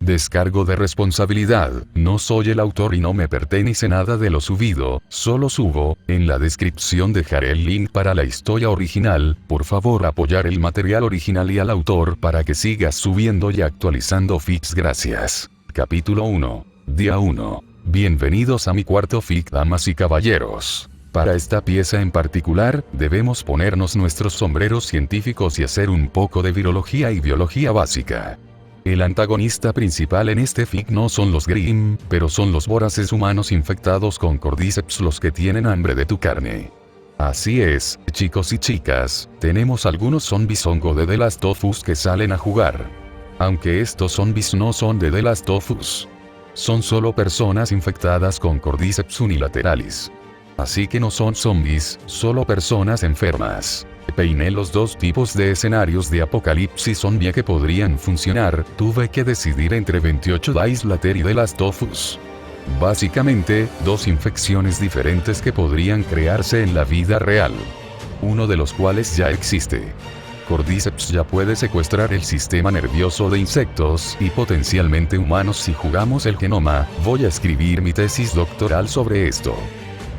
Descargo de responsabilidad, no soy el autor y no me pertenece nada de lo subido, solo subo. En la descripción dejaré el link para la historia original, por favor apoyar el material original y al autor para que sigas subiendo y actualizando fics. Gracias. Capítulo 1. Día 1. Bienvenidos a mi cuarto fic, damas y caballeros. Para esta pieza en particular, debemos ponernos nuestros sombreros científicos y hacer un poco de virología y biología básica. El antagonista principal en este fic no son los Grimm, pero son los voraces humanos infectados con Cordyceps, los que tienen hambre de tu carne. Así es, chicos y chicas, tenemos algunos zombies hongo de The Last of Us que salen a jugar. Aunque estos zombies no son de The Last of Us. Son solo personas infectadas con Cordyceps unilateralis. Así que no son zombies, solo personas enfermas. Peiné los dos tipos de escenarios de apocalipsis zombie que podrían funcionar. Tuve que decidir entre 28 Days Later y The Last of Us. Básicamente, dos infecciones diferentes que podrían crearse en la vida real. Uno de los cuales ya existe. Cordyceps ya puede secuestrar el sistema nervioso de insectos y potencialmente humanos si jugamos el genoma. Voy a escribir mi tesis doctoral sobre esto.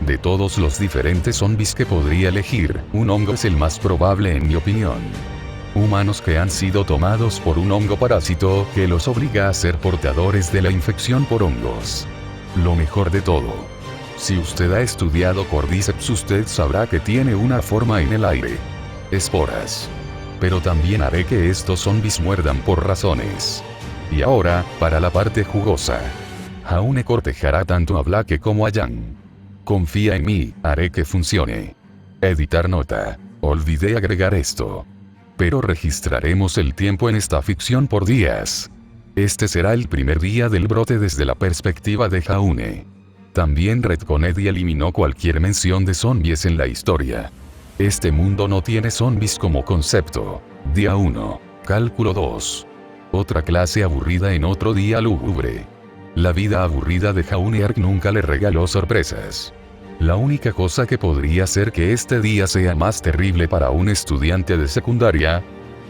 De todos los diferentes zombies que podría elegir, un hongo es el más probable en mi opinión. Humanos que han sido tomados por un hongo parásito que los obliga a ser portadores de la infección por hongos. Lo mejor de todo. Si usted ha estudiado Cordyceps, usted sabrá que tiene una forma en el aire. Esporas. Pero también haré que estos zombies muerdan por razones. Y ahora, para la parte jugosa. Jaune cortejará tanto a Blake como a Jan. Confía en mí, haré que funcione. Editar nota. Olvidé agregar esto. Pero registraremos el tiempo en esta ficción por días. Este será el primer día del brote desde la perspectiva de Jaune. También retconed y eliminó cualquier mención de zombies en la historia. Este mundo no tiene zombies como concepto. Día 1. Cálculo 2. Otra clase aburrida en otro día lúgubre. La vida aburrida de Jaune Ark nunca le regaló sorpresas. La única cosa que podría hacer que este día sea más terrible para un estudiante de secundaria.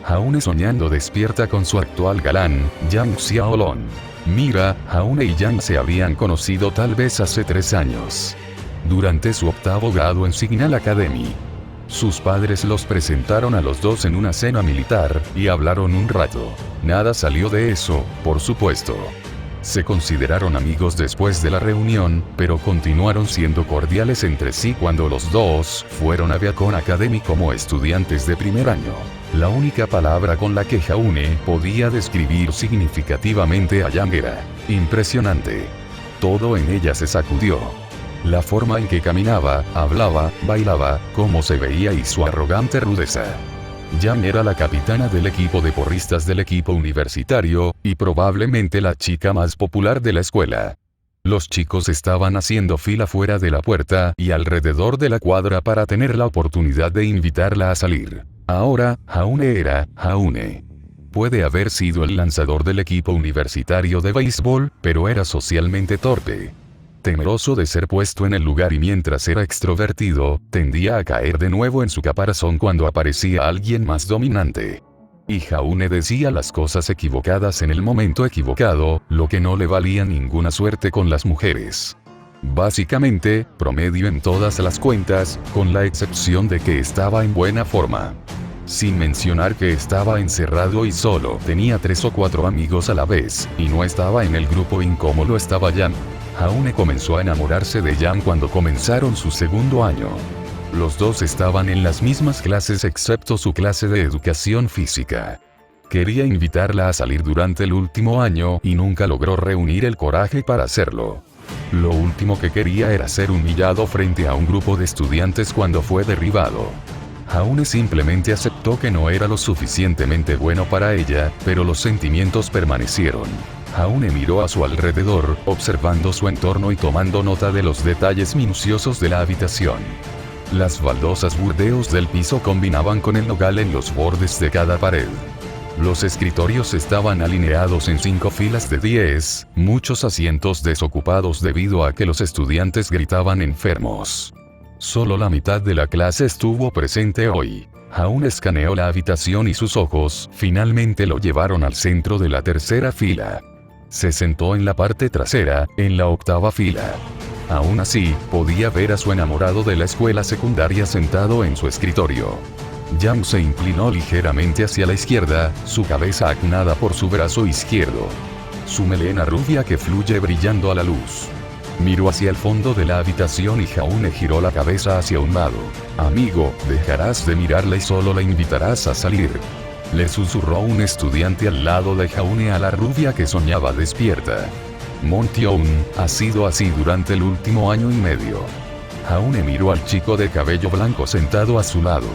Jaune soñando despierta con su actual galán, Yang Xiaolong. Mira, Jaune y Yang se habían conocido tal vez hace 3 años. Durante su octavo grado en Signal Academy. Sus padres los presentaron a los dos en una cena militar, y hablaron un rato. Nada salió de eso, por supuesto. Se consideraron amigos después de la reunión, pero continuaron siendo cordiales entre sí cuando los dos fueron a Beacon Academy como estudiantes de primer año. La única palabra con la que Jaune podía describir significativamente a Yang era impresionante. Todo en ella se sacudió. La forma en que caminaba, hablaba, bailaba, cómo se veía y su arrogante rudeza. Yang era la capitana del equipo de porristas del equipo universitario, y probablemente la chica más popular de la escuela. Los chicos estaban haciendo fila fuera de la puerta y alrededor de la cuadra para tener la oportunidad de invitarla a salir. Ahora, Jaune era Jaune. Puede haber sido el lanzador del equipo universitario de béisbol, pero era socialmente torpe. Temeroso de ser puesto en el lugar y mientras era extrovertido, tendía a caer de nuevo en su caparazón cuando aparecía alguien más dominante. Y Jaune decía las cosas equivocadas en el momento equivocado, lo que no le valía ninguna suerte con las mujeres. Básicamente, promedio en todas las cuentas, con la excepción de que estaba en buena forma. Sin mencionar que estaba encerrado y solo tenía 3 o 4 amigos a la vez, y no estaba en el grupo como lo estaba Jan. Jaune comenzó a enamorarse de Jan cuando comenzaron su segundo año. Los dos estaban en las mismas clases excepto su clase de educación física. Quería invitarla a salir durante el último año y nunca logró reunir el coraje para hacerlo. Lo último que quería era ser humillado frente a un grupo de estudiantes cuando fue derribado. Jaune simplemente aceptó que no era lo suficientemente bueno para ella, pero los sentimientos permanecieron. Jaune miró a su alrededor, observando su entorno y tomando nota de los detalles minuciosos de la habitación. Las baldosas burdeos del piso combinaban con el nogal en los bordes de cada pared. Los escritorios estaban alineados en 5 filas de 10, muchos asientos desocupados debido a que los estudiantes gritaban enfermos. Solo la mitad de la clase estuvo presente hoy. Jaune escaneó la habitación y sus ojos finalmente lo llevaron al centro de la tercera fila. Se sentó en la parte trasera, en la octava fila. Aún así, podía ver a su enamorado de la escuela secundaria sentado en su escritorio. Yang se inclinó ligeramente hacia la izquierda, su cabeza acnada por su brazo izquierdo. Su melena rubia que fluye brillando a la luz. Miró hacia el fondo de la habitación y Jaune giró la cabeza hacia un lado. Amigo, dejarás de mirarla y solo la invitarás a salir. Le susurró un estudiante al lado de Jaune a la rubia que soñaba despierta. Montion, ha sido así durante el último año y medio. Jaune miró al chico de cabello blanco sentado a su lado,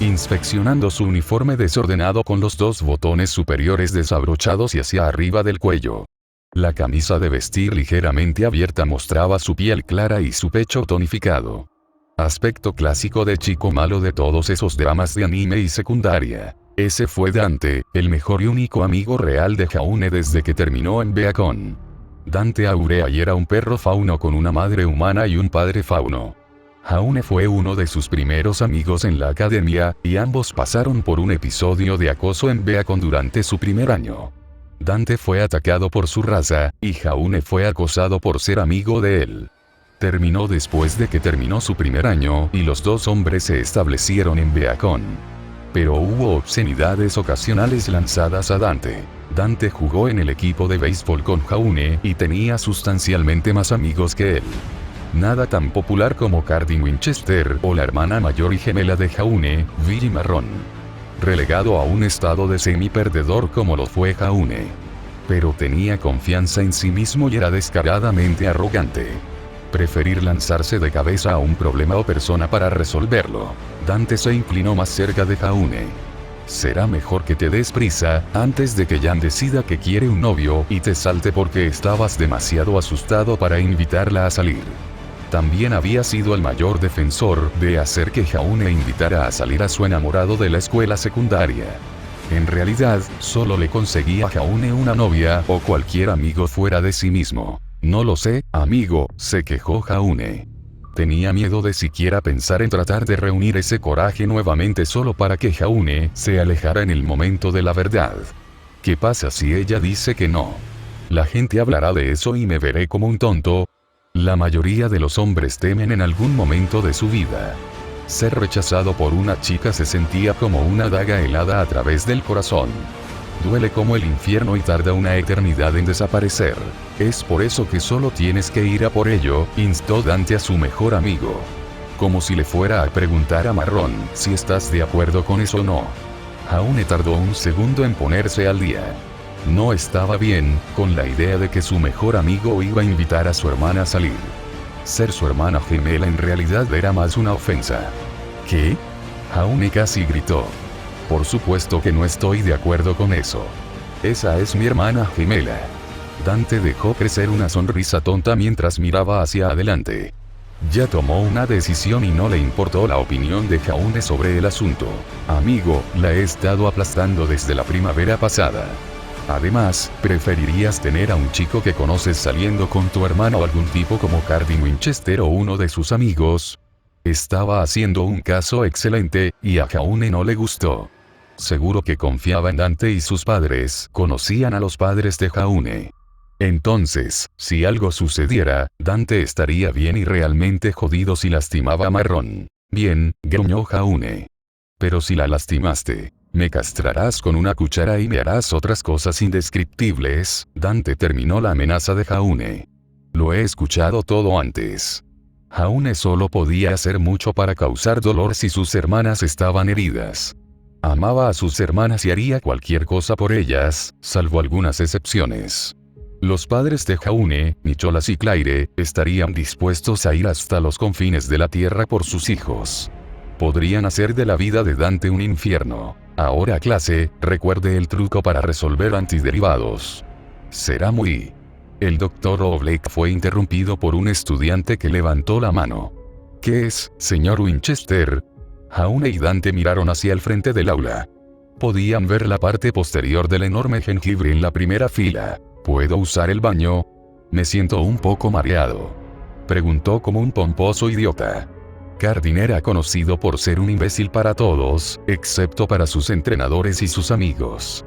inspeccionando su uniforme desordenado con los dos botones superiores desabrochados y hacia arriba del cuello. La camisa de vestir ligeramente abierta mostraba su piel clara y su pecho tonificado. Aspecto clásico de chico malo de todos esos dramas de anime y secundaria. Ese fue Dante, el mejor y único amigo real de Jaune desde que terminó en Beacon. Dante Aureay era un perro fauno con una madre humana y un padre fauno. Jaune fue uno de sus primeros amigos en la academia, y ambos pasaron por un episodio de acoso en Beacon durante su primer año. Dante fue atacado por su raza, y Jaune fue acosado por ser amigo de él. Terminó después de que terminó su primer año, y los dos hombres se establecieron en Beacon. Pero hubo obscenidades ocasionales lanzadas a Dante. Dante jugó en el equipo de béisbol con Jaune, y tenía sustancialmente más amigos que él. Nada tan popular como Cardin Winchester o la hermana mayor y gemela de Jaune, Billy Marrón. Relegado a un estado de semi-perdedor como lo fue Jaune. Pero tenía confianza en sí mismo y era descaradamente arrogante. Preferir lanzarse de cabeza a un problema o persona para resolverlo. Dante se inclinó más cerca de Jaune. Será mejor que te des prisa, antes de que Jan decida que quiere un novio y te salte porque estabas demasiado asustado para invitarla a salir. También había sido el mayor defensor de hacer que Jaune invitara a salir a su enamorado de la escuela secundaria. En realidad, solo le conseguía a Jaune una novia o cualquier amigo fuera de sí mismo. No lo sé, amigo, se quejó Jaune. Tenía miedo de siquiera pensar en tratar de reunir ese coraje nuevamente solo para que Jaune se alejara en el momento de la verdad. ¿Qué pasa si ella dice que no? La gente hablará de eso y me veré como un tonto. La mayoría de los hombres temen en algún momento de su vida. Ser rechazado por una chica se sentía como una daga helada a través del corazón. Duele como el infierno y tarda una eternidad en desaparecer. Es por eso que solo tienes que ir a por ello, instó Dante a su mejor amigo. Como si le fuera a preguntar a Marrón si estás de acuerdo con eso o no. Jaune tardó un segundo en ponerse al día. No estaba bien, con la idea de que su mejor amigo iba a invitar a su hermana a salir. Ser su hermana gemela en realidad era más una ofensa. ¿Qué? Jaune casi gritó. Por supuesto que no estoy de acuerdo con eso. Esa es mi hermana gemela. Dante dejó crecer una sonrisa tonta mientras miraba hacia adelante. Ya tomó una decisión y no le importó la opinión de Jaune sobre el asunto. Amigo, la he estado aplastando desde la primavera pasada. Además, ¿preferirías tener a un chico que conoces saliendo con tu hermano o algún tipo como Cardin Winchester o uno de sus amigos? Estaba haciendo un caso excelente, y a Jaune no le gustó. Seguro que confiaba en Dante y sus padres conocían a los padres de Jaune. Entonces, si algo sucediera, Dante estaría bien y realmente jodido si lastimaba a Marrón. Bien, gruñó Jaune. Pero si la lastimaste, me castrarás con una cuchara y me harás otras cosas indescriptibles. Dante terminó la amenaza de Jaune. Lo he escuchado todo antes. Jaune solo podía hacer mucho para causar dolor si sus hermanas estaban heridas. Amaba a sus hermanas y haría cualquier cosa por ellas, salvo algunas excepciones. Los padres de Jaune, Nicholas y Claire, estarían dispuestos a ir hasta los confines de la tierra por sus hijos. Podrían hacer de la vida de Dante un infierno. Ahora clase, recuerde el truco para resolver antiderivados. Será muy... El doctor Oblake fue interrumpido por un estudiante que levantó la mano. ¿Qué es, señor Winchester? Jaune y Dante miraron hacia el frente del aula. Podían ver la parte posterior del enorme jengibre en la primera fila. ¿Puedo usar el baño? Me siento un poco mareado. Preguntó como un pomposo idiota. Cardin era conocido por ser un imbécil para todos, excepto para sus entrenadores y sus amigos.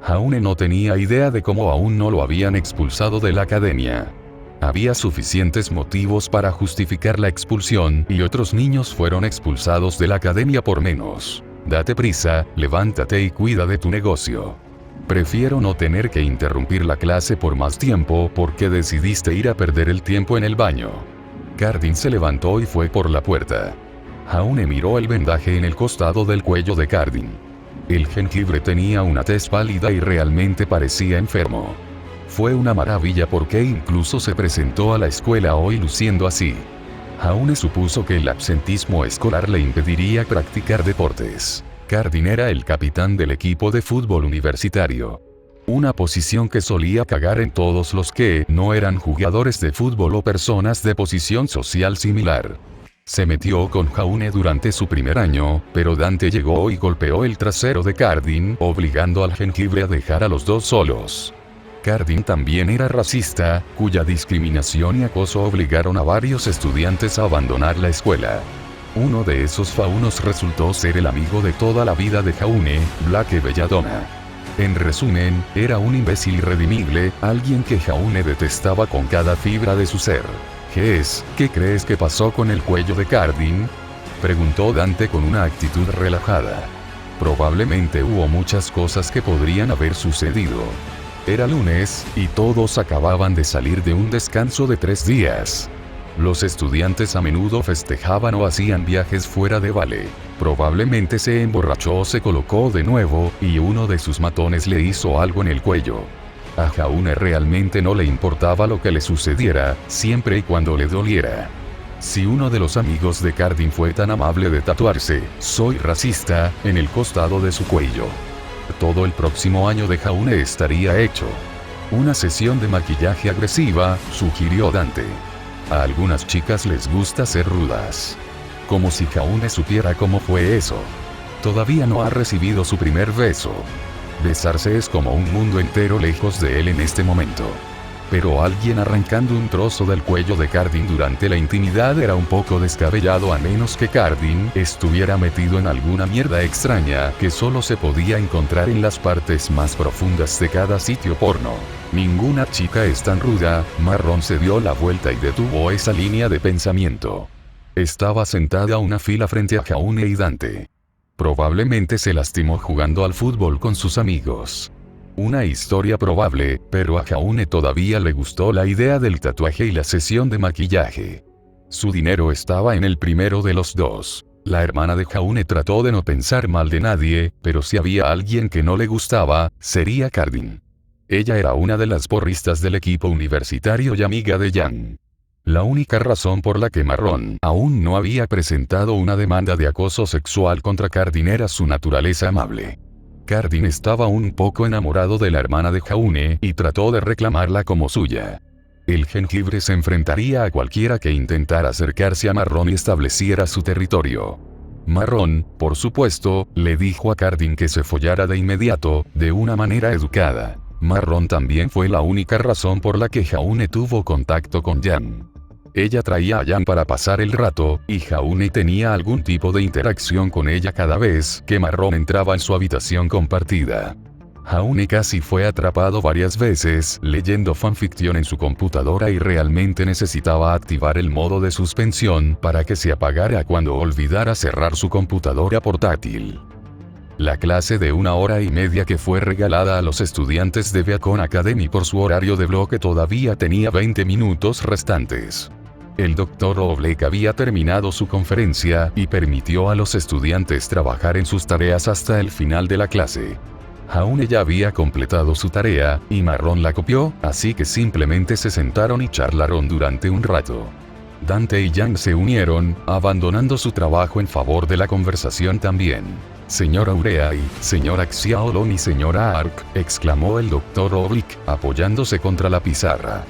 Jaune no tenía idea de cómo aún no lo habían expulsado de la academia. Había suficientes motivos para justificar la expulsión y otros niños fueron expulsados de la academia por menos. Date prisa, levántate y cuida de tu negocio. Prefiero no tener que interrumpir la clase por más tiempo porque decidiste ir a perder el tiempo en el baño. Cardin se levantó y fue por la puerta. Jaune miró el vendaje en el costado del cuello de Cardin. El jengibre tenía una tez pálida y realmente parecía enfermo. Fue una maravilla porque incluso se presentó a la escuela hoy luciendo así. Jaune supuso que el absentismo escolar le impediría practicar deportes. Cardin era el capitán del equipo de fútbol universitario. Una posición que solía cagar en todos los que no eran jugadores de fútbol o personas de posición social similar. Se metió con Jaune durante su primer año, pero Dante llegó y golpeó el trasero de Cardin, obligando al jengibre a dejar a los dos solos. Cardin también era racista, cuya discriminación y acoso obligaron a varios estudiantes a abandonar la escuela. Uno de esos faunos resultó ser el amigo de toda la vida de Jaune, Blake Belladonna. En resumen, era un imbécil irredimible, alguien que Jaune detestaba con cada fibra de su ser. ¿Qué crees que pasó con el cuello de Cardin? Preguntó Dante con una actitud relajada. Probablemente hubo muchas cosas que podrían haber sucedido. Era lunes, y todos acababan de salir de un descanso de 3 días. Los estudiantes a menudo festejaban o hacían viajes fuera de Vale. Probablemente se emborrachó o se colocó de nuevo, y uno de sus matones le hizo algo en el cuello. A Jaune realmente no le importaba lo que le sucediera, siempre y cuando le doliera. Si uno de los amigos de Cardin fue tan amable de tatuarse "soy racista" en el costado de su cuello, todo el próximo año de Jaune estaría hecho. Una sesión de maquillaje agresiva, sugirió Dante. A algunas chicas les gusta ser rudas. Como si Jaune supiera cómo fue eso. Todavía no ha recibido su primer beso. Besarse es como un mundo entero lejos de él en este momento. Pero alguien arrancando un trozo del cuello de Cardin durante la intimidad era un poco descabellado, a menos que Cardin estuviera metido en alguna mierda extraña que solo se podía encontrar en las partes más profundas de cada sitio porno. Ninguna chica es tan ruda. Marrón se dio la vuelta y detuvo esa línea de pensamiento. Estaba sentada a una fila frente a Jaune y Dante. Probablemente se lastimó jugando al fútbol con sus amigos. Una historia probable, pero a Jaune todavía le gustó la idea del tatuaje y la sesión de maquillaje. Su dinero estaba en el primero de los dos. La hermana de Jaune trató de no pensar mal de nadie, pero si había alguien que no le gustaba, sería Cardin. Ella era una de las porristas del equipo universitario y amiga de Jan. La única razón por la que Marrón aún no había presentado una demanda de acoso sexual contra Cardin era su naturaleza amable. Cardin estaba un poco enamorado de la hermana de Jaune y trató de reclamarla como suya. El jengibre se enfrentaría a cualquiera que intentara acercarse a Marrón y estableciera su territorio. Marrón, por supuesto, le dijo a Cardin que se follara de inmediato, de una manera educada. Marrón también fue la única razón por la que Jaune tuvo contacto con Jan. Ella traía a Jan para pasar el rato, y Jaune tenía algún tipo de interacción con ella cada vez que Marrón entraba en su habitación compartida. Jaune casi fue atrapado varias veces leyendo fanfiction en su computadora y realmente necesitaba activar el modo de suspensión para que se apagara cuando olvidara cerrar su computadora portátil. La clase de 1 hora y media que fue regalada a los estudiantes de Beacon Academy por su horario de bloque todavía tenía 20 minutos restantes. El Dr. Oblake había terminado su conferencia y permitió a los estudiantes trabajar en sus tareas hasta el final de la clase. Jaune ya había completado su tarea, y Marrón la copió, así que simplemente se sentaron y charlaron durante un rato. Dante y Jan se unieron, abandonando su trabajo en favor de la conversación también. «Señora Urea y señora Xiaolong y señora Ark», exclamó el Dr. Oblique, apoyándose contra la pizarra.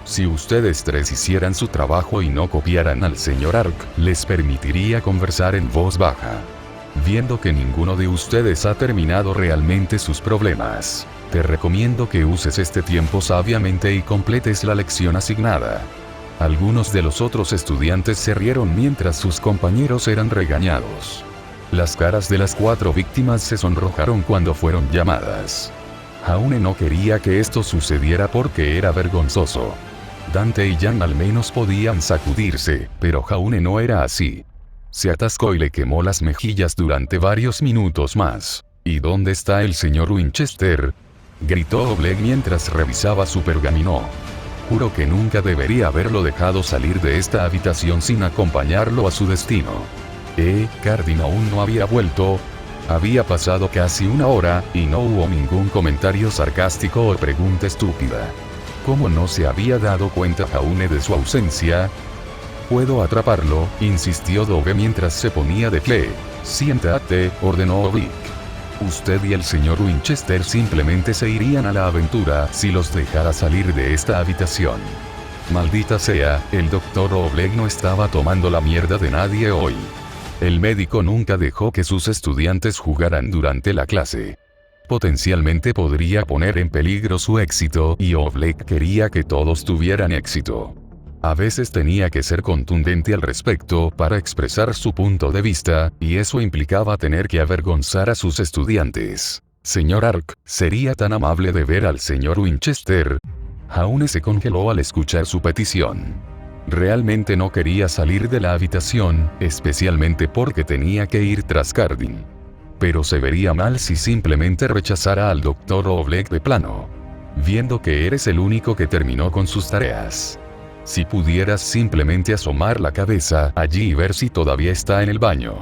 «Si ustedes tres hicieran su trabajo y no copiaran al señor Ark, les permitiría conversar en voz baja. Viendo que ninguno de ustedes ha terminado realmente sus problemas, te recomiendo que uses este tiempo sabiamente y completes la lección asignada». Algunos de los otros estudiantes se rieron mientras sus compañeros eran regañados. Las caras de las 4 víctimas se sonrojaron cuando fueron llamadas. Jaune no quería que esto sucediera porque era vergonzoso. Dante y Jan al menos podían sacudirse, pero Jaune no era así. Se atascó y le quemó las mejillas durante varios minutos más. ¿Y dónde está el señor Winchester?, gritó Oleg mientras revisaba su pergamino. Juro que nunca debería haberlo dejado salir de esta habitación sin acompañarlo a su destino. Cardin aún no había vuelto. Había pasado casi una hora, y no hubo ningún comentario sarcástico o pregunta estúpida. ¿Cómo no se había dado cuenta Jaune de su ausencia? «Puedo atraparlo», insistió Dove mientras se ponía de pie. «Siéntate», ordenó Oblique. Usted y el señor Winchester simplemente se irían a la aventura si los dejara salir de esta habitación. Maldita sea, el doctor Oleg no estaba tomando la mierda de nadie hoy. El médico nunca dejó que sus estudiantes jugaran durante la clase. Potencialmente podría poner en peligro su éxito y Oleg quería que todos tuvieran éxito. A veces tenía que ser contundente al respecto para expresar su punto de vista, y eso implicaba tener que avergonzar a sus estudiantes. «Señor Ark, ¿sería tan amable de ver al señor Winchester?». Jaune se congeló al escuchar su petición. Realmente no quería salir de la habitación, especialmente porque tenía que ir tras Cardin. Pero se vería mal si simplemente rechazara al Dr. Oleg de plano. Viendo que eres el único que terminó con sus tareas. Si pudieras simplemente asomar la cabeza allí y ver si todavía está en el baño.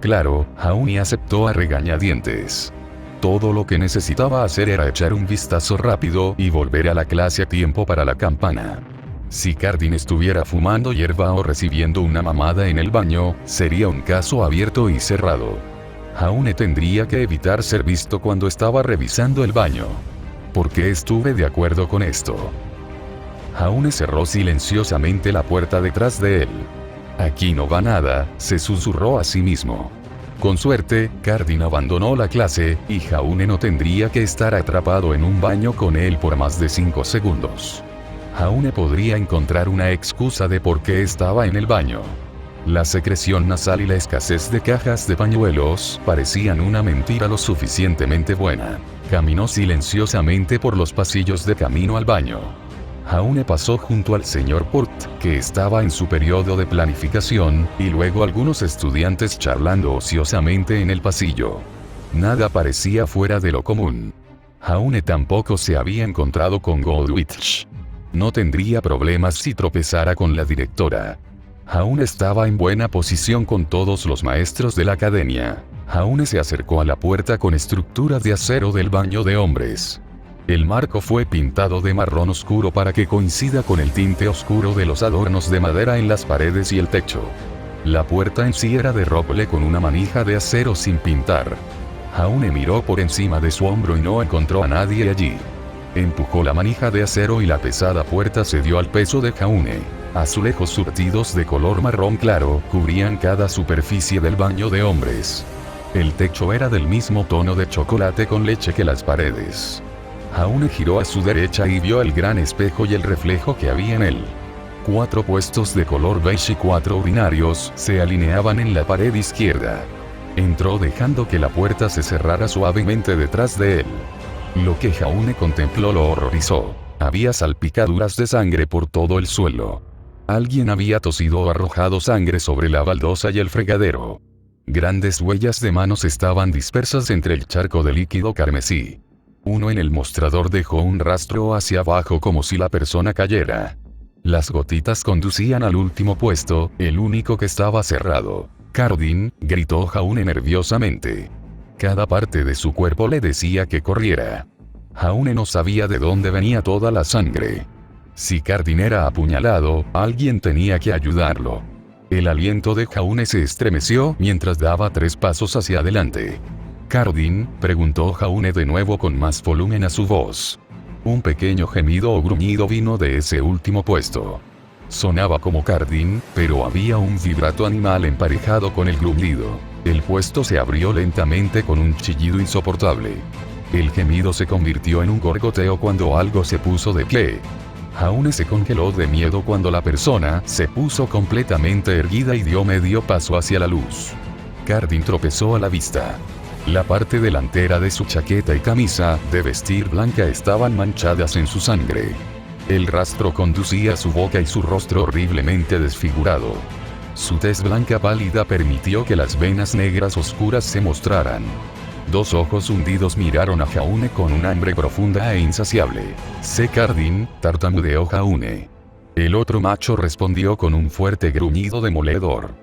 Claro, Jaune aceptó a regañadientes. Todo lo que necesitaba hacer era echar un vistazo rápido y volver a la clase a tiempo para la campana. Si Cardin estuviera fumando hierba o recibiendo una mamada en el baño, sería un caso abierto y cerrado. Jaune tendría que evitar ser visto cuando estaba revisando el baño. ¿Por qué estuve de acuerdo con esto? Jaune cerró silenciosamente la puerta detrás de él. «Aquí no va nada», se susurró a sí mismo. Con suerte, Cardin abandonó la clase, y Jaune no tendría que estar atrapado en un baño con él por más de 5 segundos. Jaune podría encontrar una excusa de por qué estaba en el baño. La secreción nasal y la escasez de cajas de pañuelos parecían una mentira lo suficientemente buena. Caminó silenciosamente por los pasillos de camino al baño. Jaune pasó junto al señor Port, que estaba en su periodo de planificación, y luego algunos estudiantes charlando ociosamente en el pasillo. Nada parecía fuera de lo común. Jaune tampoco se había encontrado con Goldwich. No tendría problemas si tropezara con la directora. Jaune estaba en buena posición con todos los maestros de la academia. Jaune se acercó a la puerta con estructura de acero del baño de hombres. El marco fue pintado de marrón oscuro para que coincida con el tinte oscuro de los adornos de madera en las paredes y el techo. La puerta en sí era de roble con una manija de acero sin pintar. Jaune miró por encima de su hombro y no encontró a nadie allí. Empujó la manija de acero y la pesada puerta cedió al peso de Jaune. Azulejos surtidos de color marrón claro cubrían cada superficie del baño de hombres. El techo era del mismo tono de chocolate con leche que las paredes. Jaune giró a su derecha y vio el gran espejo y el reflejo que había en él. 4 puestos de color beige y 4 urinarios se alineaban en la pared izquierda. Entró dejando que la puerta se cerrara suavemente detrás de él. Lo que Jaune contempló lo horrorizó. Había salpicaduras de sangre por todo el suelo. Alguien había tosido o arrojado sangre sobre la baldosa y el fregadero. Grandes huellas de manos estaban dispersas entre el charco de líquido carmesí. Uno en el mostrador dejó un rastro hacia abajo como si la persona cayera. Las gotitas conducían al último puesto, el único que estaba cerrado. «Cardin», gritó Jaune nerviosamente. Cada parte de su cuerpo le decía que corriera. Jaune no sabía de dónde venía toda la sangre. Si Cardin era apuñalado, alguien tenía que ayudarlo. El aliento de Jaune se estremeció mientras daba 3 pasos hacia adelante. «¿Cardin?», preguntó Jaune de nuevo con más volumen a su voz. Un pequeño gemido o gruñido vino de ese último puesto. Sonaba como Cardin, pero había un vibrato animal emparejado con el gruñido. El puesto se abrió lentamente con un chillido insoportable. El gemido se convirtió en un gorgoteo cuando algo se puso de pie. Jaune se congeló de miedo cuando la persona se puso completamente erguida y dio medio paso hacia la luz. Cardin tropezó a la vista. La parte delantera de su chaqueta y camisa de vestir blanca estaban manchadas en su sangre. El rastro conducía a su boca y su rostro horriblemente desfigurado. Su tez blanca pálida permitió que las venas negras oscuras se mostraran. Dos ojos hundidos miraron a Jaune con un hambre profunda e insaciable. «Sé Cardin», tartamudeó Jaune. El otro macho respondió con un fuerte gruñido demoledor.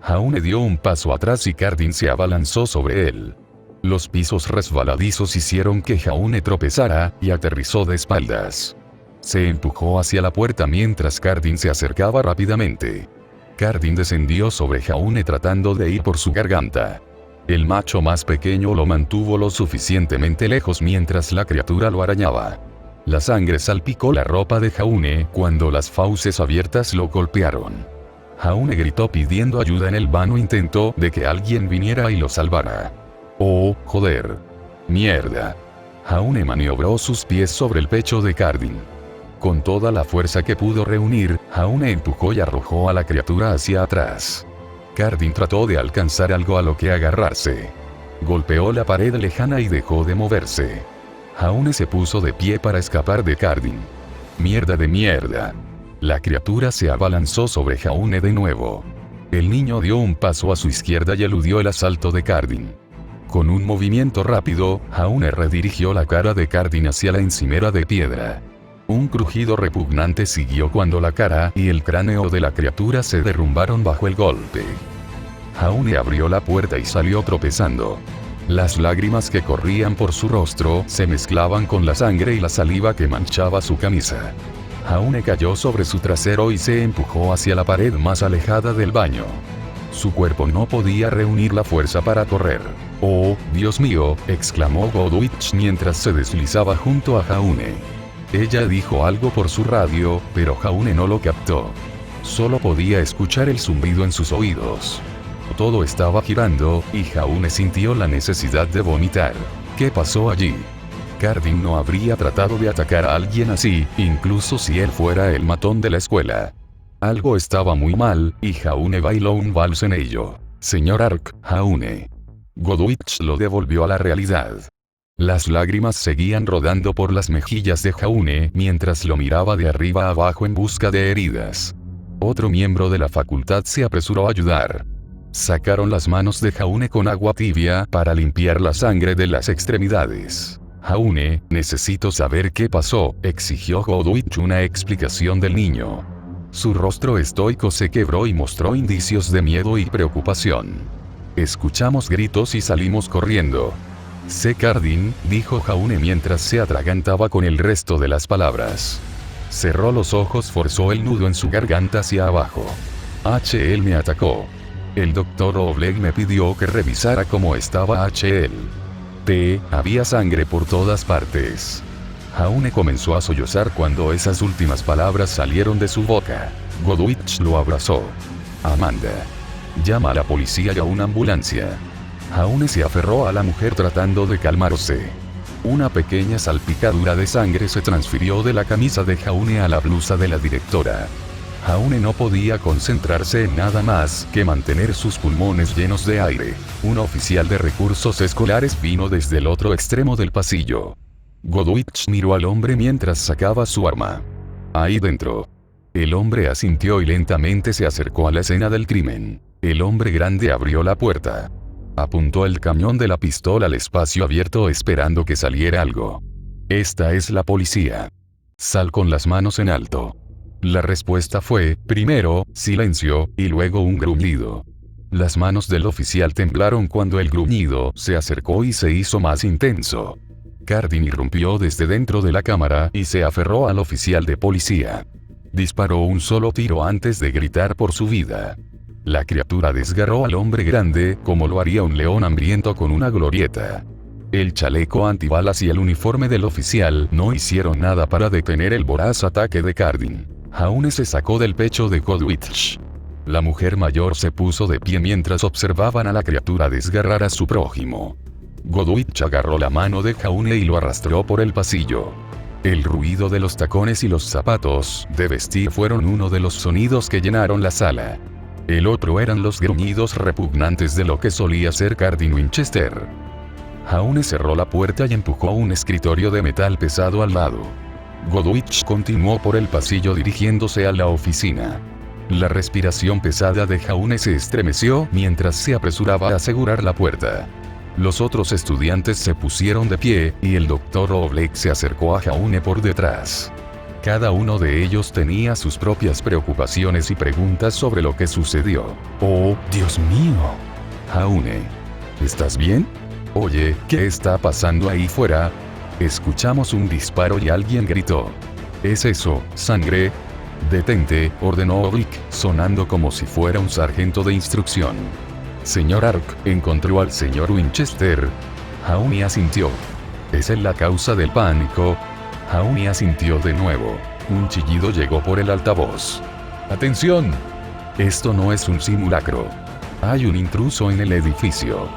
Jaune dio un paso atrás y Cardin se abalanzó sobre él. Los pisos resbaladizos hicieron que Jaune tropezara y aterrizó de espaldas. Se empujó hacia la puerta mientras Cardin se acercaba rápidamente. Cardin descendió sobre Jaune tratando de ir por su garganta. El macho más pequeño lo mantuvo lo suficientemente lejos mientras la criatura lo arañaba. La sangre salpicó la ropa de Jaune cuando las fauces abiertas lo golpearon. Jaune gritó pidiendo ayuda en el vano intento de que alguien viniera y lo salvara. «Oh, joder. Mierda». Jaune maniobró sus pies sobre el pecho de Cardin. Con toda la fuerza que pudo reunir, Jaune empujó y arrojó a la criatura hacia atrás. Cardin trató de alcanzar algo a lo que agarrarse. Golpeó la pared lejana y dejó de moverse. Jaune se puso de pie para escapar de Cardin. «Mierda de mierda». La criatura se abalanzó sobre Jaune de nuevo. El niño dio un paso a su izquierda y eludió el asalto de Cardin. Con un movimiento rápido, Jaune redirigió la cara de Cardin hacia la encimera de piedra. Un crujido repugnante siguió cuando la cara y el cráneo de la criatura se derrumbaron bajo el golpe. Jaune abrió la puerta y salió tropezando. Las lágrimas que corrían por su rostro se mezclaban con la sangre y la saliva que manchaba su camisa. Jaune cayó sobre su trasero y se empujó hacia la pared más alejada del baño. Su cuerpo no podía reunir la fuerza para correr. «Oh, Dios mío», exclamó Godwich mientras se deslizaba junto a Jaune. Ella dijo algo por su radio, pero Jaune no lo captó. Solo podía escuchar el zumbido en sus oídos. Todo estaba girando, y Jaune sintió la necesidad de vomitar. ¿Qué pasó allí? Cardin no habría tratado de atacar a alguien así, incluso si él fuera el matón de la escuela. Algo estaba muy mal, y Jaune bailó un vals en ello. «Señor Ark, Jaune». Godwich lo devolvió a la realidad. Las lágrimas seguían rodando por las mejillas de Jaune mientras lo miraba de arriba a abajo en busca de heridas. Otro miembro de la facultad se apresuró a ayudar. Sacaron las manos de Jaune con agua tibia para limpiar la sangre de las extremidades. «Jaune, necesito saber qué pasó», exigió Godwich una explicación del niño. Su rostro estoico se quebró y mostró indicios de miedo y preocupación. Escuchamos gritos y salimos corriendo. «Sé Cardin», dijo Jaune mientras se atragantaba con el resto de las palabras. Cerró los ojos, forzó el nudo en su garganta hacia abajo. «HL me atacó. El doctor Oleg me pidió que revisara cómo estaba HL. Había sangre por todas partes». Jaune comenzó a sollozar cuando esas últimas palabras salieron de su boca. Godwich lo abrazó. «Amanda. Llama a la policía y a una ambulancia». Jaune se aferró a la mujer tratando de calmarse. Una pequeña salpicadura de sangre se transfirió de la camisa de Jaune a la blusa de la directora. Jaune no podía concentrarse en nada más que mantener sus pulmones llenos de aire. Un oficial de recursos escolares vino desde el otro extremo del pasillo. Godwich miró al hombre mientras sacaba su arma. «Ahí dentro». El hombre asintió y lentamente se acercó a la escena del crimen. El hombre grande abrió la puerta. Apuntó el cañón de la pistola al espacio abierto esperando que saliera algo. «Esta es la policía. Sal con las manos en alto». La respuesta fue, primero, silencio, y luego un gruñido. Las manos del oficial temblaron cuando el gruñido se acercó y se hizo más intenso. Cardin irrumpió desde dentro de la cámara y se aferró al oficial de policía. Disparó un solo tiro antes de gritar por su vida. La criatura desgarró al hombre grande, como lo haría un león hambriento con una glorieta. El chaleco antibalas y el uniforme del oficial no hicieron nada para detener el voraz ataque de Cardin. Jaune se sacó del pecho de Godwich. La mujer mayor se puso de pie mientras observaban a la criatura desgarrar a su prójimo. Godwich agarró la mano de Jaune y lo arrastró por el pasillo. El ruido de los tacones y los zapatos de vestir fueron uno de los sonidos que llenaron la sala. El otro eran los gruñidos repugnantes de lo que solía ser Cardin Winchester. Jaune cerró la puerta y empujó un escritorio de metal pesado al lado. Godwich continuó por el pasillo dirigiéndose a la oficina. La respiración pesada de Jaune se estremeció mientras se apresuraba a asegurar la puerta. Los otros estudiantes se pusieron de pie, y el Dr. Oblake se acercó a Jaune por detrás. Cada uno de ellos tenía sus propias preocupaciones y preguntas sobre lo que sucedió. ¡Oh, Dios mío! Jaune, ¿estás bien? Oye, ¿qué está pasando ahí fuera? Escuchamos un disparo y alguien gritó. ¿Es eso, sangre? Detente, ordenó Oblake, sonando como si fuera un sargento de instrucción. Señor Ark, ¿encontró al señor Winchester? Jaune asintió. ¿Es él la causa del pánico? Jaune asintió de nuevo. Un chillido llegó por el altavoz. ¡Atención! Esto no es un simulacro. Hay un intruso en el edificio.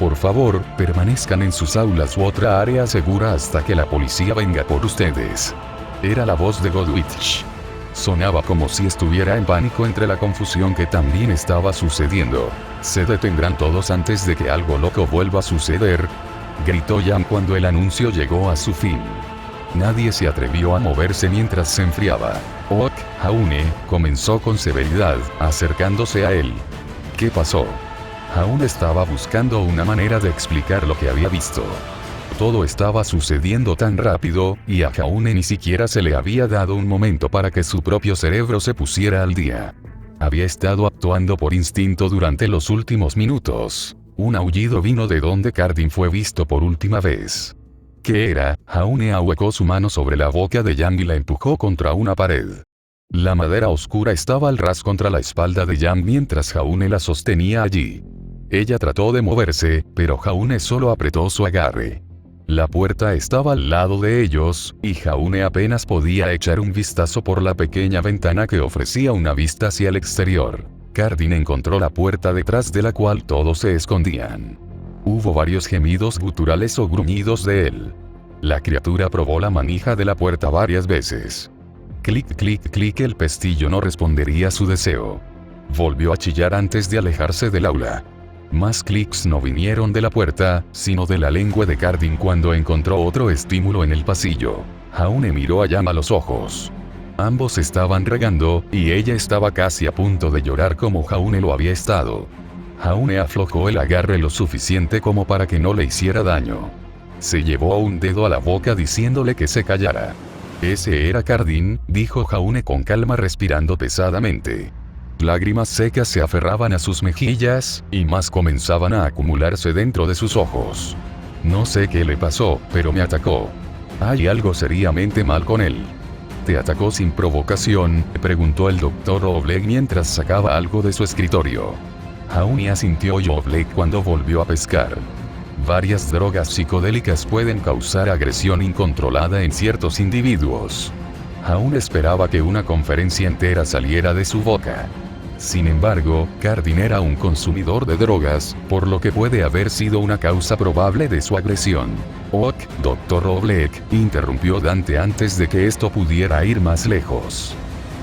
Por favor, permanezcan en sus aulas u otra área segura hasta que la policía venga por ustedes. Era la voz de Godwich. Sonaba como si estuviera en pánico entre la confusión que también estaba sucediendo. ¿Se detendrán todos antes de que algo loco vuelva a suceder?, gritó Jan cuando el anuncio llegó a su fin. Nadie se atrevió a moverse mientras se enfriaba. Ok, Jaune, comenzó con severidad, acercándose a él. ¿Qué pasó? Jaune estaba buscando una manera de explicar lo que había visto. Todo estaba sucediendo tan rápido, y a Jaune ni siquiera se le había dado un momento para que su propio cerebro se pusiera al día. Había estado actuando por instinto durante los últimos minutos. Un aullido vino de donde Cardin fue visto por última vez. ¿Qué era? Jaune ahuecó su mano sobre la boca de Jan y la empujó contra una pared. La madera oscura estaba al ras contra la espalda de Jan mientras Jaune la sostenía allí. Ella trató de moverse, pero Jaune solo apretó su agarre. La puerta estaba al lado de ellos, y Jaune apenas podía echar un vistazo por la pequeña ventana que ofrecía una vista hacia el exterior. Cardin encontró la puerta detrás de la cual todos se escondían. Hubo varios gemidos guturales o gruñidos de él. La criatura probó la manija de la puerta varias veces. Clic, clic, clic, el pestillo no respondería a su deseo. Volvió a chillar antes de alejarse del aula. Más clics no vinieron de la puerta, sino de la lengua de Cardin cuando encontró otro estímulo en el pasillo. Jaune miró a Jan a los ojos. Ambos estaban regando, y ella estaba casi a punto de llorar como Jaune lo había estado. Jaune aflojó el agarre lo suficiente como para que no le hiciera daño. Se llevó un dedo a la boca diciéndole que se callara. Ese era Cardin, dijo Jaune con calma respirando pesadamente. Lágrimas secas se aferraban a sus mejillas, y más comenzaban a acumularse dentro de sus ojos. No sé qué le pasó, pero me atacó. Hay algo seriamente mal con él. ¿Te atacó sin provocación?, preguntó el Dr. Oblake mientras sacaba algo de su escritorio. Jaune asintió y Oblake cuando volvió a pescar. Varias drogas psicodélicas pueden causar agresión incontrolada en ciertos individuos. Jaune esperaba que una conferencia entera saliera de su boca. Sin embargo, Cardin era un consumidor de drogas, por lo que puede haber sido una causa probable de su agresión. Ok, Dr. Oblake, interrumpió Dante antes de que esto pudiera ir más lejos.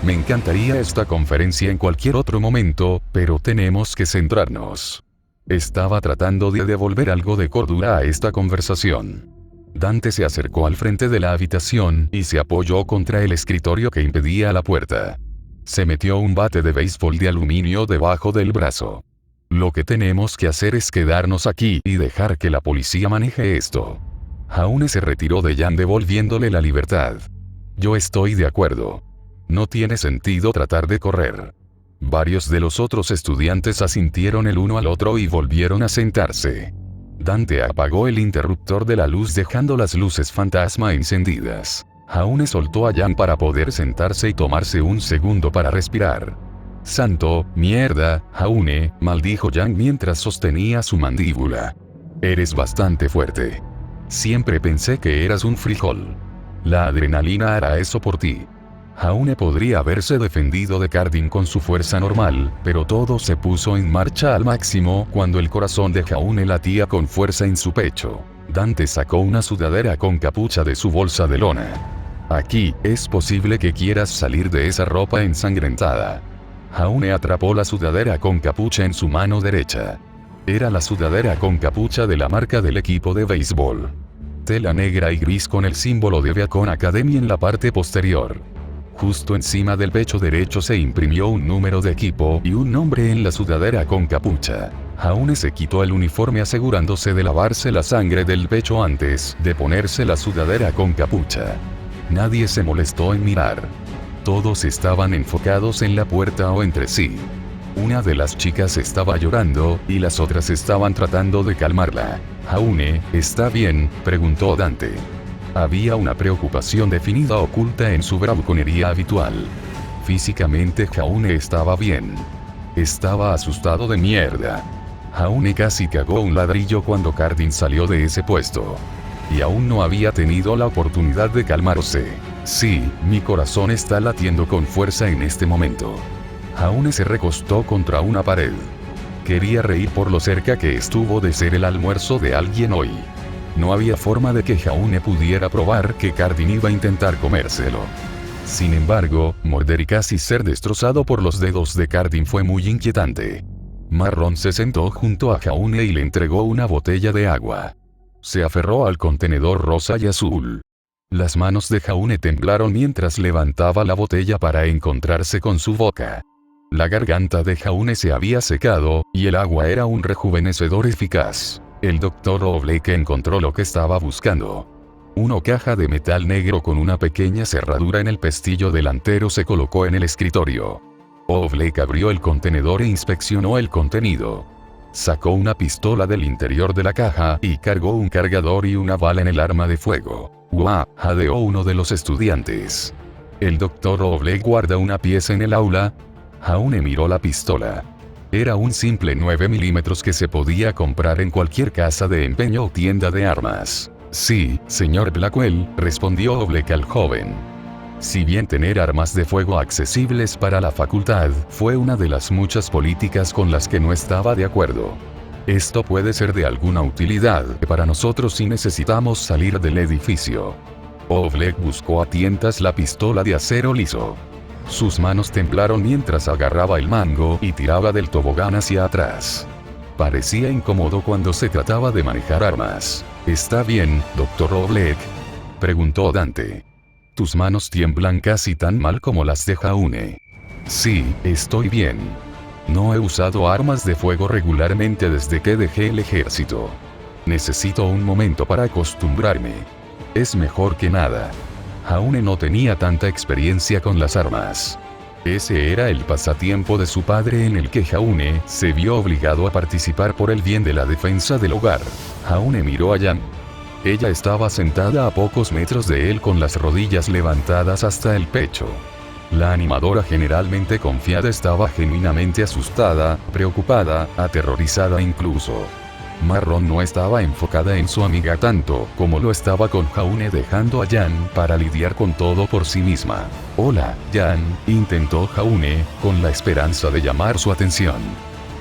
Me encantaría esta conferencia en cualquier otro momento, pero tenemos que centrarnos. Estaba tratando de devolver algo de cordura a esta conversación. Dante se acercó al frente de la habitación y se apoyó contra el escritorio que impedía la puerta. Se metió un bate de béisbol de aluminio debajo del brazo. Lo que tenemos que hacer es quedarnos aquí y dejar que la policía maneje esto. Jaune se retiró de Jan devolviéndole la libertad. Yo estoy de acuerdo. No tiene sentido tratar de correr. Varios de los otros estudiantes asintieron el uno al otro y volvieron a sentarse. Dante apagó el interruptor de la luz dejando las luces fantasma encendidas. Jaune soltó a Jan para poder sentarse y tomarse un segundo para respirar. «Santo, mierda, Jaune», maldijo Jan mientras sostenía su mandíbula. «Eres bastante fuerte. Siempre pensé que eras un frijol. La adrenalina hará eso por ti». Jaune podría haberse defendido de Cardin con su fuerza normal, pero todo se puso en marcha al máximo cuando el corazón de Jaune latía con fuerza en su pecho. Dante sacó una sudadera con capucha de su bolsa de lona. «Aquí, es posible que quieras salir de esa ropa ensangrentada». Jaune atrapó la sudadera con capucha en su mano derecha. Era la sudadera con capucha de la marca del equipo de béisbol. Tela negra y gris con el símbolo de Beacon Academy en la parte posterior. Justo encima del pecho derecho se imprimió un número de equipo y un nombre en la sudadera con capucha. Jaune se quitó el uniforme asegurándose de lavarse la sangre del pecho antes de ponerse la sudadera con capucha. Nadie se molestó en mirar. Todos estaban enfocados en la puerta o entre sí. Una de las chicas estaba llorando, y las otras estaban tratando de calmarla. «Jaune, ¿está bien?», preguntó Dante. Había una preocupación definida oculta en su bravuconería habitual. Físicamente Jaune estaba bien. Estaba asustado de mierda. Jaune casi cagó un ladrillo cuando Cardin salió de ese puesto. Y aún no había tenido la oportunidad de calmarse. «Sí, mi corazón está latiendo con fuerza en este momento». Jaune se recostó contra una pared. Quería reír por lo cerca que estuvo de ser el almuerzo de alguien hoy. No había forma de que Jaune pudiera probar que Cardin iba a intentar comérselo. Sin embargo, morder y casi ser destrozado por los dedos de Cardin fue muy inquietante. Marrón se sentó junto a Jaune y le entregó una botella de agua. Se aferró al contenedor rosa y azul. Las manos de Jaune temblaron mientras levantaba la botella para encontrarse con su boca. La garganta de Jaune se había secado, y el agua era un rejuvenecedor eficaz. El Dr. Oblake encontró lo que estaba buscando. Una caja de metal negro con una pequeña cerradura en el pestillo delantero se colocó en el escritorio. Oblake abrió el contenedor e inspeccionó el contenido. Sacó una pistola del interior de la caja y cargó un cargador y una bala en el arma de fuego. «¡Guau!», jadeó uno de los estudiantes. «¿El Dr. Oblake guarda una pieza en el aula?». Jaune miró la pistola. Era un simple 9 milímetros que se podía comprar en cualquier casa de empeño o tienda de armas. «Sí, señor Blackwell», respondió Oblake al joven. Si bien tener armas de fuego accesibles para la facultad fue una de las muchas políticas con las que no estaba de acuerdo. Esto puede ser de alguna utilidad para nosotros si necesitamos salir del edificio. Oblake buscó a tientas la pistola de acero liso. Sus manos temblaron mientras agarraba el mango y tiraba del tobogán hacia atrás. Parecía incómodo cuando se trataba de manejar armas. «¿Está bien, Dr. Oblake?», preguntó Dante. «Tus manos tiemblan casi tan mal como las de Jaune». «Sí, estoy bien. No he usado armas de fuego regularmente desde que dejé el ejército. Necesito un momento para acostumbrarme. Es mejor que nada». Jaune no tenía tanta experiencia con las armas. Ese era el pasatiempo de su padre en el que Jaune se vio obligado a participar por el bien de la defensa del hogar. Jaune miró a Jan. Ella estaba sentada a pocos metros de él con las rodillas levantadas hasta el pecho. La animadora, generalmente confiada, estaba genuinamente asustada, preocupada, aterrorizada incluso. Marrón no estaba enfocada en su amiga tanto como lo estaba con Jaune, dejando a Jan para lidiar con todo por sí misma. «Hola, Jan», intentó Jaune, con la esperanza de llamar su atención.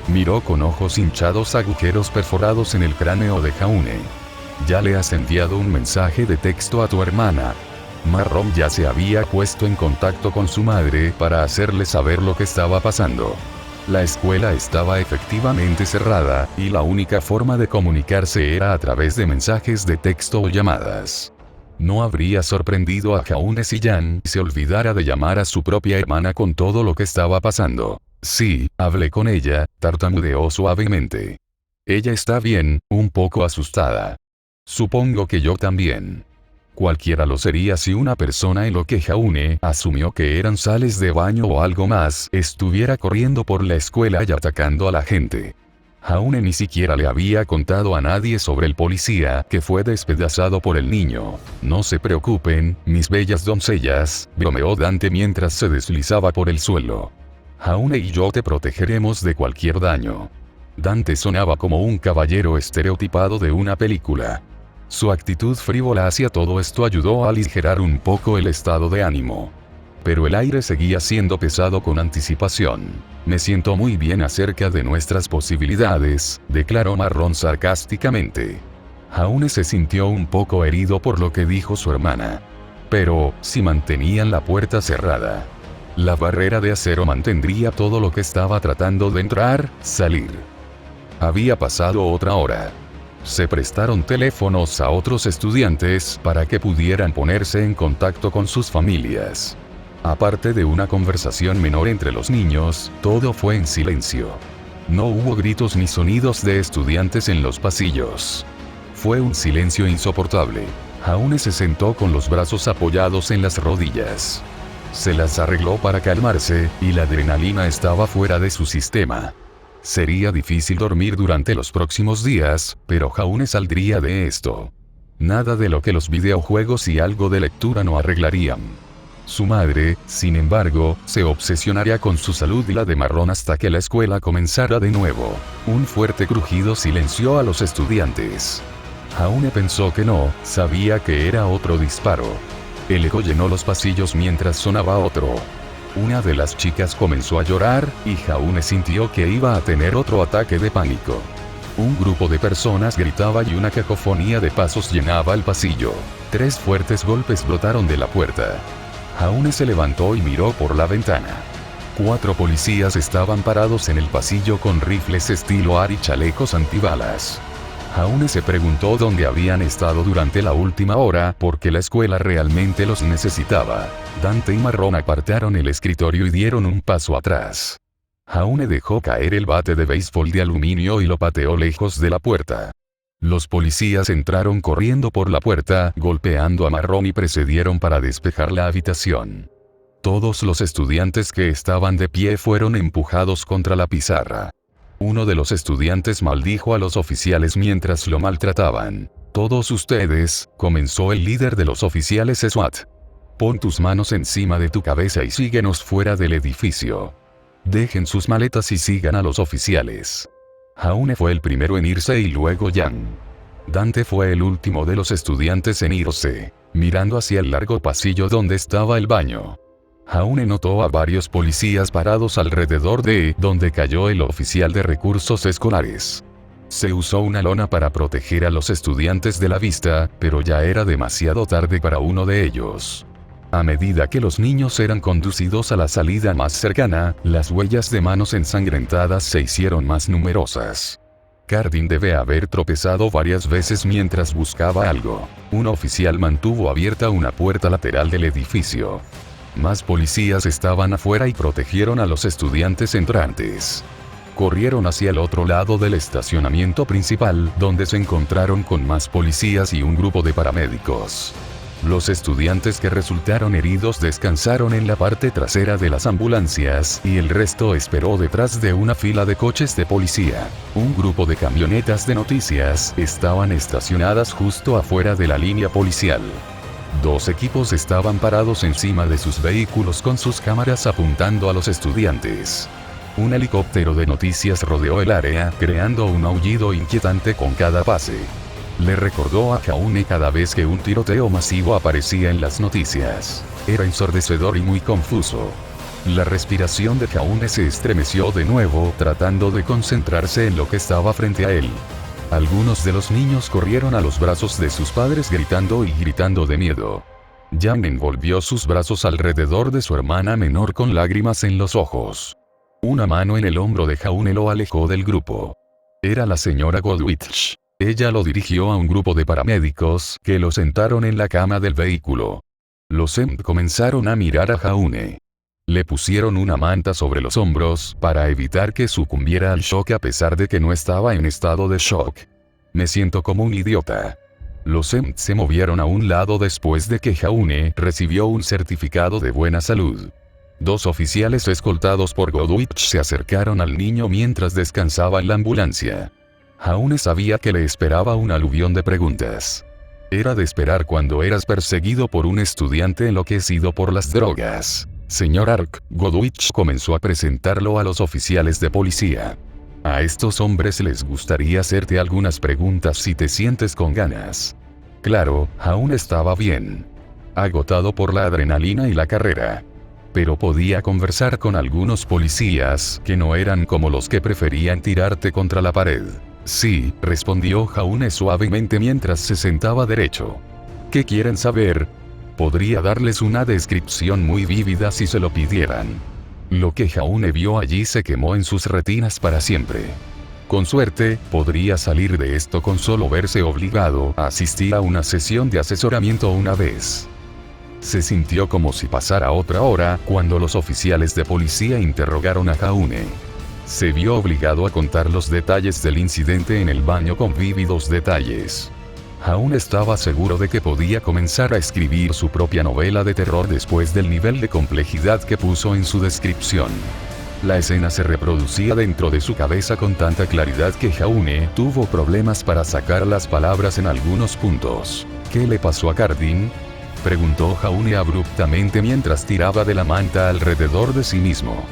Miró con ojos hinchados agujeros perforados en el cráneo de Jaune. «¿Ya le has enviado un mensaje de texto a tu hermana?». Marrón ya se había puesto en contacto con su madre para hacerle saber lo que estaba pasando. La escuela estaba efectivamente cerrada, y la única forma de comunicarse era a través de mensajes de texto o llamadas. No habría sorprendido a Jaune si Jan se olvidara de llamar a su propia hermana con todo lo que estaba pasando. «Sí, hablé con ella», tartamudeó suavemente. «Ella está bien, un poco asustada. Supongo que yo también». Cualquiera lo sería si una persona, en lo que Jaune asumió que eran sales de baño o algo más, estuviera corriendo por la escuela y atacando a la gente. Jaune ni siquiera le había contado a nadie sobre el policía que fue despedazado por el niño. «No se preocupen, mis bellas doncellas», bromeó Dante mientras se deslizaba por el suelo. «Jaune y yo te protegeremos de cualquier daño». Dante sonaba como un caballero estereotipado de una película. Su actitud frívola hacia todo esto ayudó a aligerar un poco el estado de ánimo. Pero el aire seguía siendo pesado con anticipación. «Me siento muy bien acerca de nuestras posibilidades», declaró Marrón sarcásticamente. Jaune se sintió un poco herido por lo que dijo su hermana. Pero, si mantenían la puerta cerrada, la barrera de acero mantendría todo lo que estaba tratando de entrar, salir. Había pasado otra hora. Se prestaron teléfonos a otros estudiantes para que pudieran ponerse en contacto con sus familias. Aparte de una conversación menor entre los niños, todo fue en silencio. No hubo gritos ni sonidos de estudiantes en los pasillos. Fue un silencio insoportable. Jaune se sentó con los brazos apoyados en las rodillas. Se las arregló para calmarse, y la adrenalina estaba fuera de su sistema. Sería difícil dormir durante los próximos días, pero Jaune saldría de esto. Nada de lo que los videojuegos y algo de lectura no arreglarían. Su madre, sin embargo, se obsesionaría con su salud y la de Marrón hasta que la escuela comenzara de nuevo. Un fuerte crujido silenció a los estudiantes. Jaune pensó que no, sabía que era otro disparo. El eco llenó los pasillos mientras sonaba otro. Una de las chicas comenzó a llorar, y Jaune sintió que iba a tener otro ataque de pánico. Un grupo de personas gritaba y una cacofonía de pasos llenaba el pasillo. 3 fuertes golpes brotaron de la puerta. Jaune se levantó y miró por la ventana. 4 policías estaban parados en el pasillo con rifles estilo AR y chalecos antibalas. Jaune se preguntó dónde habían estado durante la última hora porque la escuela realmente los necesitaba. Dante y Marrón apartaron el escritorio y dieron un paso atrás. Jaune dejó caer el bate de béisbol de aluminio y lo pateó lejos de la puerta. Los policías entraron corriendo por la puerta, golpeando a Marrón y precedieron para despejar la habitación. Todos los estudiantes que estaban de pie fueron empujados contra la pizarra. Uno de los estudiantes maldijo a los oficiales mientras lo maltrataban. «Todos ustedes», comenzó el líder de los oficiales SWAT. «Pon tus manos encima de tu cabeza y síguenos fuera del edificio. Dejen sus maletas y sigan a los oficiales». Jaune fue el primero en irse y luego Jan. Dante fue el último de los estudiantes en irse, mirando hacia el largo pasillo donde estaba el baño. Jaune notó a varios policías parados alrededor de donde cayó el oficial de recursos escolares. Se usó una lona para proteger a los estudiantes de la vista, pero ya era demasiado tarde para uno de ellos. A medida que los niños eran conducidos a la salida más cercana, las huellas de manos ensangrentadas se hicieron más numerosas. Cardin debe haber tropezado varias veces mientras buscaba algo. Un oficial mantuvo abierta una puerta lateral del edificio. Más policías estaban afuera y protegieron a los estudiantes entrantes. Corrieron hacia el otro lado del estacionamiento principal, donde se encontraron con más policías y un grupo de paramédicos. Los estudiantes que resultaron heridos descansaron en la parte trasera de las ambulancias, y el resto esperó detrás de una fila de coches de policía. Un grupo de camionetas de noticias estaban estacionadas justo afuera de la línea policial. 2 equipos estaban parados encima de sus vehículos con sus cámaras apuntando a los estudiantes. Un helicóptero de noticias rodeó el área, creando un aullido inquietante con cada pase. Le recordó a Jaune cada vez que un tiroteo masivo aparecía en las noticias. Era ensordecedor y muy confuso. La respiración de Jaune se estremeció de nuevo, tratando de concentrarse en lo que estaba frente a él. Algunos de los niños corrieron a los brazos de sus padres gritando y gritando de miedo. Jan envolvió sus brazos alrededor de su hermana menor con lágrimas en los ojos. Una mano en el hombro de Jaune lo alejó del grupo. Era la señora Goldwich. Ella lo dirigió a un grupo de paramédicos que lo sentaron en la cama del vehículo. Los EMT comenzaron a mirar a Jaune. Le pusieron una manta sobre los hombros para evitar que sucumbiera al shock a pesar de que no estaba en estado de shock. Me siento como un idiota. Los EMT se movieron a un lado después de que Jaune recibió un certificado de buena salud. 2 oficiales escoltados por Goldwich se acercaron al niño mientras descansaba en la ambulancia. Jaune sabía que le esperaba un aluvión de preguntas. Era de esperar cuando eras perseguido por un estudiante enloquecido por las drogas. Señor Ark, Goldwich comenzó a presentarlo a los oficiales de policía. A estos hombres les gustaría hacerte algunas preguntas si te sientes con ganas. Claro, aún estaba bien. Agotado por la adrenalina y la carrera. Pero podía conversar con algunos policías que no eran como los que preferían tirarte contra la pared. Sí, respondió Jaune suavemente mientras se sentaba derecho. ¿Qué quieren saber? Podría darles una descripción muy vívida si se lo pidieran. Lo que Jaune vio allí se quemó en sus retinas para siempre. Con suerte, podría salir de esto con solo verse obligado a asistir a una sesión de asesoramiento una vez. Se sintió como si pasara otra hora cuando los oficiales de policía interrogaron a Jaune. Se vio obligado a contar los detalles del incidente en el baño con vívidos detalles. Jaune estaba seguro de que podía comenzar a escribir su propia novela de terror después del nivel de complejidad que puso en su descripción. La escena se reproducía dentro de su cabeza con tanta claridad que Jaune tuvo problemas para sacar las palabras en algunos puntos. ¿Qué le pasó a Cardin?, preguntó Jaune abruptamente mientras tiraba de la manta alrededor de sí mismo.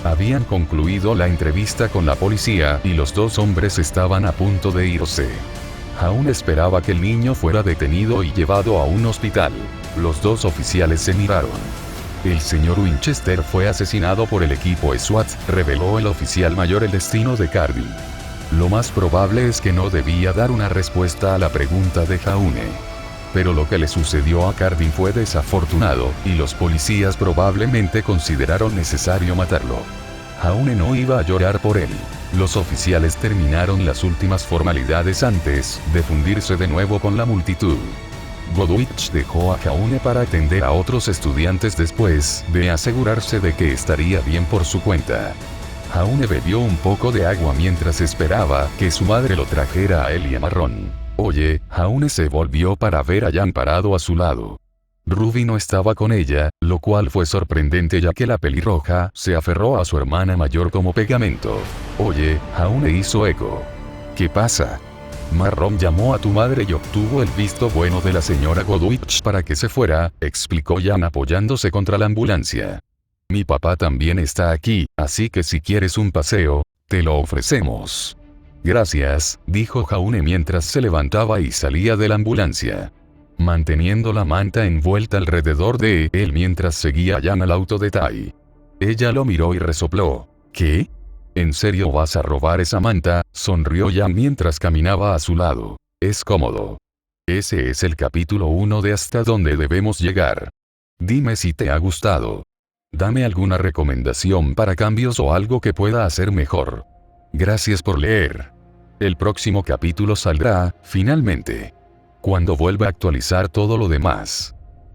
Habían concluido la entrevista con la policía y los dos hombres estaban a punto de irse. Jaune esperaba que el niño fuera detenido y llevado a un hospital. Los dos oficiales se miraron. El señor Winchester fue asesinado por el equipo SWAT, reveló el oficial mayor el destino de Cardin. Lo más probable es que no debía dar una respuesta a la pregunta de Jaune. Pero lo que le sucedió a Cardin fue desafortunado, y los policías probablemente consideraron necesario matarlo. Jaune no iba a llorar por él. Los oficiales terminaron las últimas formalidades antes de fundirse de nuevo con la multitud. Godwich dejó a Jaune para atender a otros estudiantes después de asegurarse de que estaría bien por su cuenta. Jaune bebió un poco de agua mientras esperaba que su madre lo trajera a él y a Marrón. Oye, Jaune se volvió para ver a Jan parado a su lado. Ruby no estaba con ella, lo cual fue sorprendente ya que la pelirroja se aferró a su hermana mayor como pegamento. Oye, Jaune hizo eco. ¿Qué pasa? Marrón llamó a tu madre y obtuvo el visto bueno de la señora Godwich para que se fuera, explicó Jan apoyándose contra la ambulancia. Mi papá también está aquí, así que si quieres un paseo, te lo ofrecemos. Gracias, dijo Jaune mientras se levantaba y salía de la ambulancia. Manteniendo la manta envuelta alrededor de él mientras seguía a Jan al auto de Tai. Ella lo miró y resopló. ¿Qué? ¿En serio vas a robar esa manta?, sonrió Jan mientras caminaba a su lado. Es cómodo. Ese es el capítulo 1 de Hasta dónde debemos llegar. Dime si te ha gustado. Dame alguna recomendación para cambios o algo que pueda hacer mejor. Gracias por leer. El próximo capítulo saldrá, finalmente, cuando vuelva a actualizar todo lo demás.